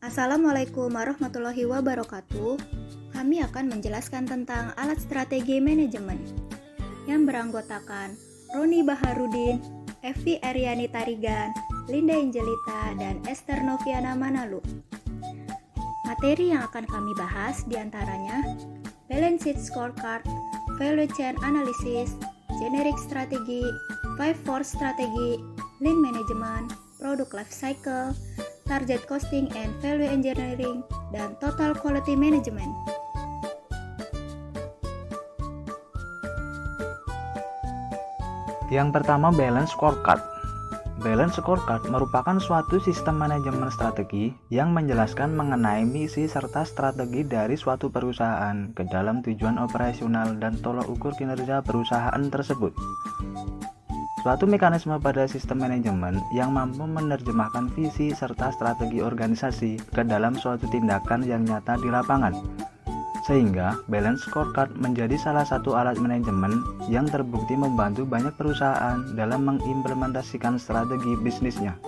Assalamualaikum warahmatullahi wabarakatuh. Kami akan menjelaskan tentang alat strategi manajemen yang beranggotakan Roni Baharudin, Evi Aryani Tarigan, Linda Angelita, dan Esther Noviana Manalu. Materi yang akan kami bahas diantaranya Balance Sheet Scorecard, Value Chain Analysis, Generic Strategi, 5-4 Strategi, Lean Management, Product Life Cycle, Target Costing and Value Engineering, dan Total Quality Management. Yang pertama, Balance Scorecard. Balance Scorecard merupakan suatu sistem manajemen strategi yang menjelaskan mengenai misi serta strategi dari suatu perusahaan ke dalam tujuan operasional dan tolak ukur kinerja perusahaan tersebut. Suatu mekanisme pada sistem manajemen yang mampu menerjemahkan visi serta strategi organisasi ke dalam suatu tindakan yang nyata di lapangan. Sehingga Balance Scorecard menjadi salah satu alat manajemen yang terbukti membantu banyak perusahaan dalam mengimplementasikan strategi bisnisnya.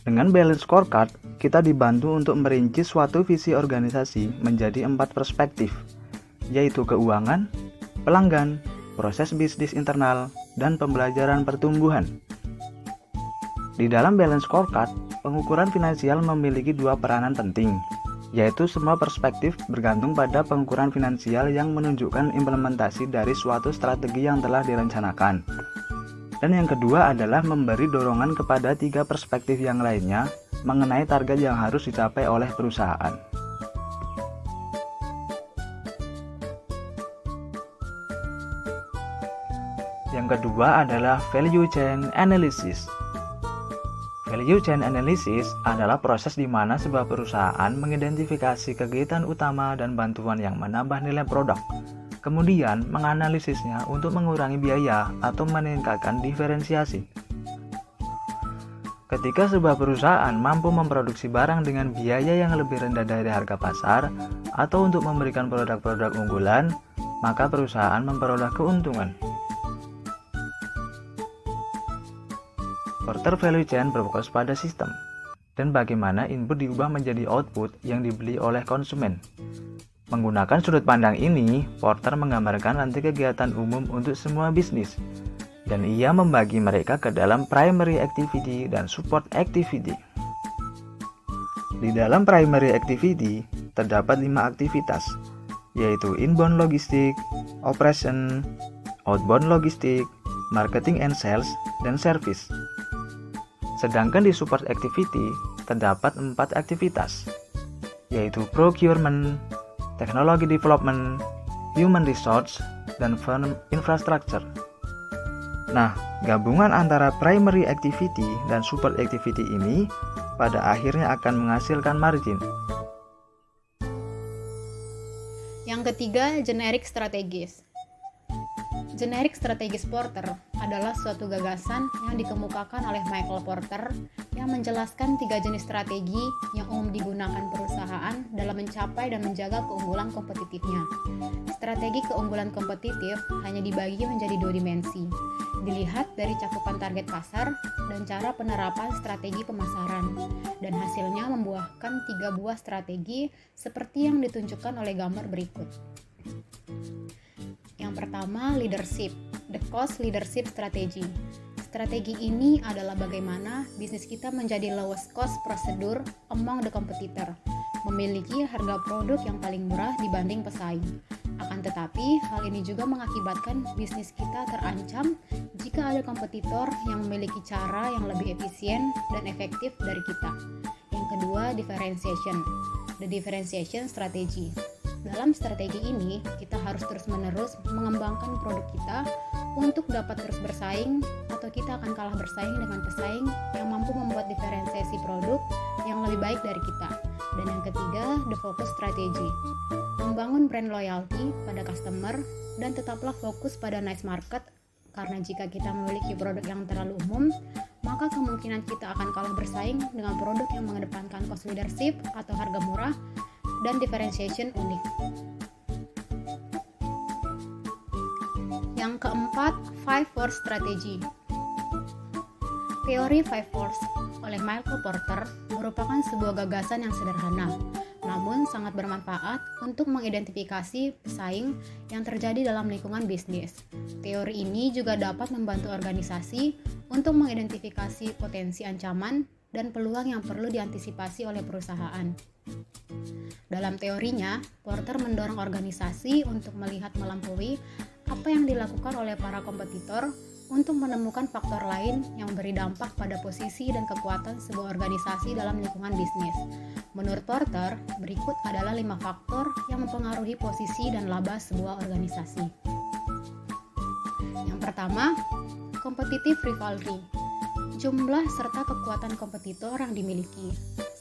Dengan Balance Scorecard, kita dibantu untuk merinci suatu visi organisasi menjadi 4 perspektif, yaitu keuangan, pelanggan, proses bisnis internal, dan pembelajaran pertumbuhan. Di dalam Balance Scorecard, pengukuran finansial memiliki 2 peranan penting, yaitu semua perspektif bergantung pada pengukuran finansial yang menunjukkan implementasi dari suatu strategi yang telah direncanakan. Dan yang kedua adalah memberi dorongan kepada 3 perspektif yang lainnya mengenai target yang harus dicapai oleh perusahaan. Yang kedua adalah Value Chain Analysis. Value Chain Analysis adalah proses di mana sebuah perusahaan mengidentifikasi kegiatan utama dan bantuan yang menambah nilai produk, kemudian menganalisisnya untuk mengurangi biaya atau meningkatkan diferensiasi. Ketika sebuah perusahaan mampu memproduksi barang dengan biaya yang lebih rendah dari harga pasar atau untuk memberikan produk-produk unggulan, maka perusahaan memperoleh keuntungan. Porter Value Chain berfokus pada sistem dan bagaimana input diubah menjadi output yang dibeli oleh konsumen. Menggunakan sudut pandang ini, Porter menggambarkan rantai kegiatan umum untuk semua bisnis, dan ia membagi mereka ke dalam primary activity dan support activity. Di dalam primary activity, terdapat 5 aktivitas, yaitu inbound logistik, operation, outbound logistik, marketing and sales, dan service. Sedangkan di support activity terdapat 4 aktivitas, yaitu procurement, technology development, human resource, dan firm infrastructure. Nah, gabungan antara primary activity dan support activity ini pada akhirnya akan menghasilkan margin. Yang ketiga, generic strategis. Generic strategis Porter adalah suatu gagasan yang dikemukakan oleh Michael Porter yang menjelaskan 3 jenis strategi yang umum digunakan perusahaan dalam mencapai dan menjaga keunggulan kompetitifnya. Strategi keunggulan kompetitif hanya dibagi menjadi 2 dimensi, dilihat dari cakupan target pasar dan cara penerapan strategi pemasaran, dan hasilnya membuahkan 3 buah strategi seperti yang ditunjukkan oleh gambar berikut. Yang pertama, leadership, the cost leadership strategy. Strategi ini adalah bagaimana bisnis kita menjadi lowest cost prosedur among the competitor, memiliki harga produk yang paling murah dibanding pesaing. Akan tetapi, hal ini juga mengakibatkan bisnis kita terancam jika ada kompetitor yang memiliki cara yang lebih efisien dan efektif dari kita. Yang kedua, differentiation, the differentiation strategy. Dalam strategi ini, kita harus terus-menerus mengembangkan produk kita untuk dapat terus bersaing, atau kita akan kalah bersaing dengan pesaing yang mampu membuat diferensiasi produk yang lebih baik dari kita. Dan yang ketiga, the focus strategy. Membangun brand loyalty pada customer dan tetaplah fokus pada niche market, karena jika kita memiliki produk yang terlalu umum, maka kemungkinan kita akan kalah bersaing dengan produk yang mengedepankan cost leadership atau harga murah dan differentiation unik. Yang keempat, 5-4 strategy. Teori 5 Force. oleh Michael Porter merupakan sebuah gagasan yang sederhana, namun sangat bermanfaat untuk mengidentifikasi pesaing yang terjadi dalam lingkungan bisnis. Teori ini juga dapat membantu organisasi untuk mengidentifikasi potensi ancaman dan peluang yang perlu diantisipasi oleh perusahaan. Dalam teorinya, Porter mendorong organisasi untuk melihat melampaui apa yang dilakukan oleh para kompetitor untuk menemukan faktor lain yang memberi dampak pada posisi dan kekuatan sebuah organisasi dalam lingkungan bisnis. Menurut Porter, berikut adalah 5 faktor yang mempengaruhi posisi dan laba sebuah organisasi. Yang pertama, competitive rivalry. Jumlah serta kekuatan kompetitor yang dimiliki.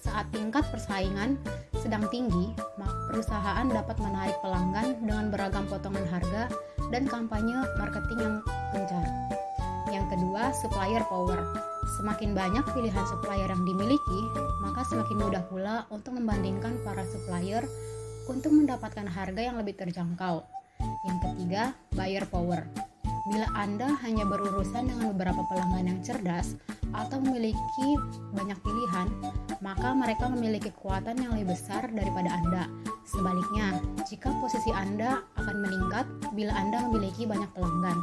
Saat tingkat persaingan sedang tinggi, perusahaan dapat menarik pelanggan dengan beragam potongan harga dan kampanye marketing yang gencar. Yang kedua, supplier power. Semakin banyak pilihan supplier yang dimiliki, maka semakin mudah pula untuk membandingkan para supplier untuk mendapatkan harga yang lebih terjangkau. Yang ketiga, buyer power. Bila Anda hanya berurusan dengan beberapa pelanggan yang cerdas atau memiliki banyak pilihan, maka mereka memiliki kekuatan yang lebih besar daripada Anda. Sebaliknya, jika posisi Anda akan meningkat bila Anda memiliki banyak pelanggan.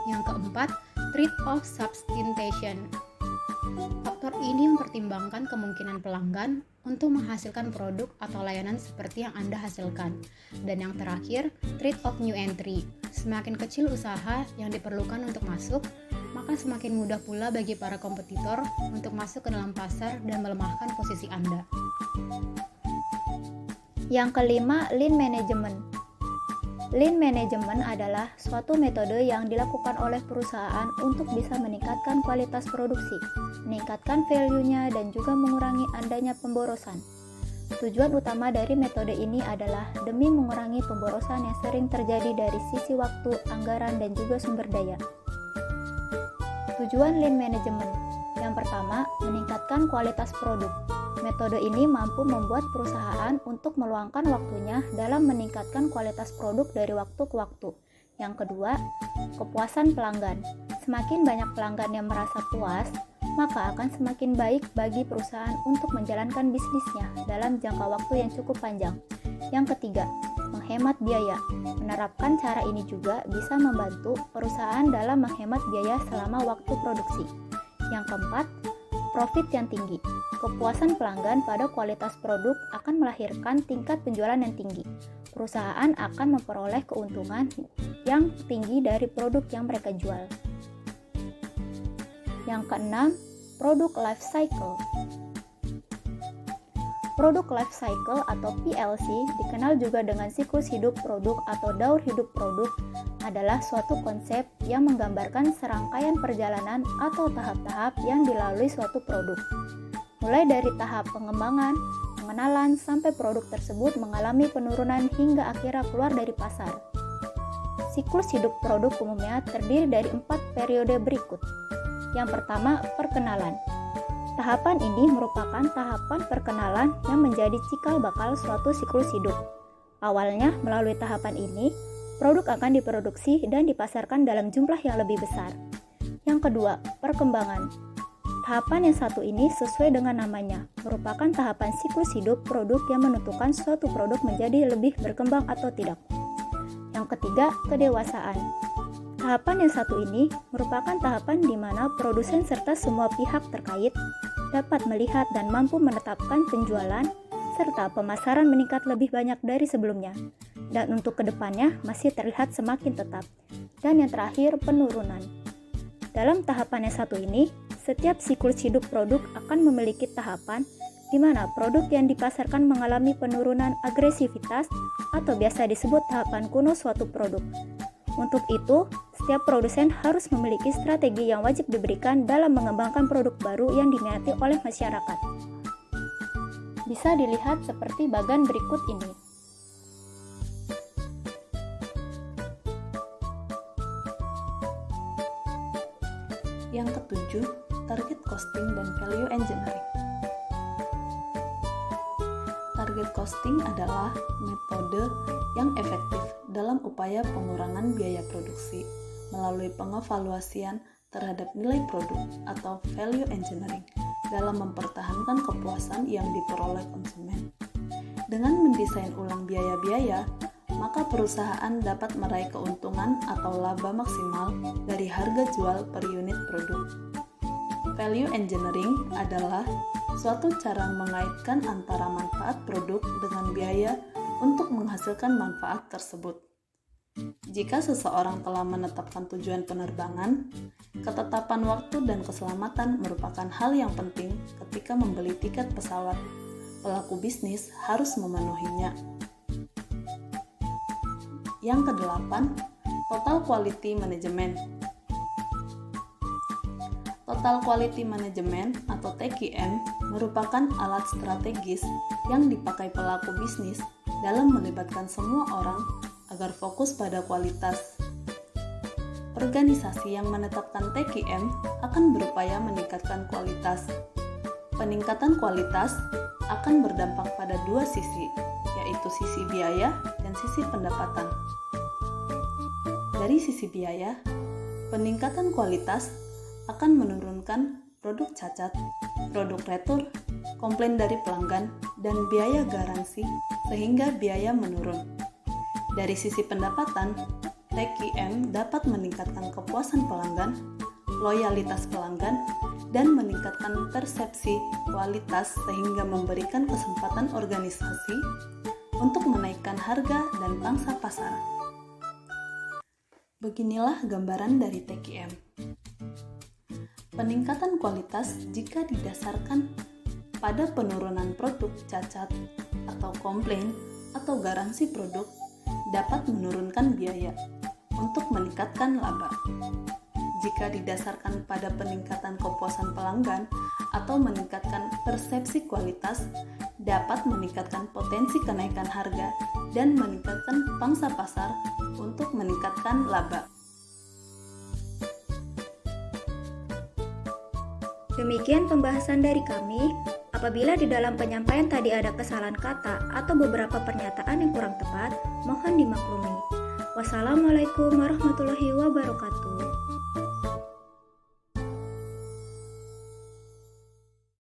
Yang keempat, trade-off substitution. Faktor ini mempertimbangkan kemungkinan pelanggan untuk menghasilkan produk atau layanan seperti yang Anda hasilkan. Dan yang terakhir, trade-off new entry. Semakin kecil usaha yang diperlukan untuk masuk, maka semakin mudah pula bagi para kompetitor untuk masuk ke dalam pasar dan melemahkan posisi Anda. Yang kelima, lean management. Lean management adalah suatu metode yang dilakukan oleh perusahaan untuk bisa meningkatkan kualitas produksi, meningkatkan value-nya, dan juga mengurangi adanya pemborosan. Tujuan utama dari metode ini adalah demi mengurangi pemborosan yang sering terjadi dari sisi waktu, anggaran, dan juga sumber daya. Tujuan lean management. Yang pertama, meningkatkan kualitas produk. Metode ini mampu membuat perusahaan untuk meluangkan waktunya dalam meningkatkan kualitas produk dari waktu ke waktu. Yang kedua, kepuasan pelanggan. Semakin banyak pelanggan yang merasa puas, maka akan semakin baik bagi perusahaan untuk menjalankan bisnisnya dalam jangka waktu yang cukup panjang. Yang ketiga, menghemat biaya. Menerapkan cara ini juga bisa membantu perusahaan dalam menghemat biaya selama waktu produksi. Yang keempat, profit yang tinggi. Kepuasan pelanggan pada kualitas produk akan melahirkan tingkat penjualan yang tinggi. Perusahaan akan memperoleh keuntungan yang tinggi dari produk yang mereka jual. Yang keenam, produk life cycle. Produk life cycle atau PLC, dikenal juga dengan siklus hidup produk atau daur hidup produk, adalah suatu konsep yang menggambarkan serangkaian perjalanan atau tahap-tahap yang dilalui suatu produk. Mulai dari tahap pengembangan, pengenalan, sampai produk tersebut mengalami penurunan hingga akhirnya keluar dari pasar. Siklus hidup produk umumnya terdiri dari 4 periode berikut. Yang pertama, perkenalan. Tahapan ini merupakan tahapan perkenalan yang menjadi cikal bakal suatu siklus hidup. Awalnya, melalui tahapan ini, produk akan diproduksi dan dipasarkan dalam jumlah yang lebih besar. Yang kedua, perkembangan. Tahapan yang satu ini sesuai dengan namanya, merupakan tahapan siklus hidup produk yang menentukan suatu produk menjadi lebih berkembang atau tidak. Yang ketiga, kedewasaan. Tahapan yang satu ini merupakan tahapan di mana produsen serta semua pihak terkait dapat melihat dan mampu menetapkan penjualan serta pemasaran meningkat lebih banyak dari sebelumnya. Dan untuk kedepannya masih terlihat semakin tetap. Dan yang terakhir, penurunan. Dalam tahapan yang satu ini, setiap siklus hidup produk akan memiliki tahapan di mana produk yang dipasarkan mengalami penurunan agresivitas atau biasa disebut tahapan kuno suatu produk. Untuk itu, setiap produsen harus memiliki strategi yang wajib diberikan dalam mengembangkan produk baru yang diminati oleh masyarakat. Bisa dilihat seperti bagan berikut ini. Yang ketujuh, target costing dan value engineering. Target costing adalah metode yang efektif dalam upaya pengurangan biaya produksi melalui pengevaluasian terhadap nilai produk atau value engineering dalam mempertahankan kepuasan yang diperoleh konsumen. Dengan mendesain ulang biaya-biaya, maka perusahaan dapat meraih keuntungan atau laba maksimal dari harga jual per unit produk. Value engineering adalah suatu cara mengaitkan antara manfaat produk dengan biaya untuk menghasilkan manfaat tersebut. Jika seseorang telah menetapkan tujuan penerbangan, ketetapan waktu dan keselamatan merupakan hal yang penting ketika membeli tiket pesawat. Pelaku bisnis harus memenuhinya. Yang kedelapan, Total Quality Management. Total Quality Management atau TQM merupakan alat strategis yang dipakai pelaku bisnis dalam melibatkan semua orang agar fokus pada kualitas. Organisasi yang menetapkan TQM akan berupaya meningkatkan kualitas. Peningkatan kualitas akan berdampak pada dua sisi, yaitu sisi biaya dan sisi pendapatan. Dari sisi biaya, peningkatan kualitas akan menurunkan produk cacat, produk retur, komplain dari pelanggan, dan biaya garansi sehingga biaya menurun. Dari sisi pendapatan, TQM dapat meningkatkan kepuasan pelanggan, loyalitas pelanggan, dan meningkatkan persepsi kualitas sehingga memberikan kesempatan organisasi untuk menaikkan harga dan pangsa pasar. Beginilah gambaran dari TQM. Peningkatan kualitas jika didasarkan pada penurunan produk cacat atau komplain atau garansi produk dapat menurunkan biaya untuk meningkatkan laba. Jika didasarkan pada peningkatan kepuasan pelanggan atau meningkatkan persepsi kualitas, dapat meningkatkan potensi kenaikan harga dan meningkatkan pangsa pasar untuk meningkatkan laba. Demikian pembahasan dari kami. Apabila di dalam penyampaian tadi ada kesalahan kata atau beberapa pernyataan yang kurang tepat, mohon dimaklumi. Wassalamualaikum warahmatullahi wabarakatuh.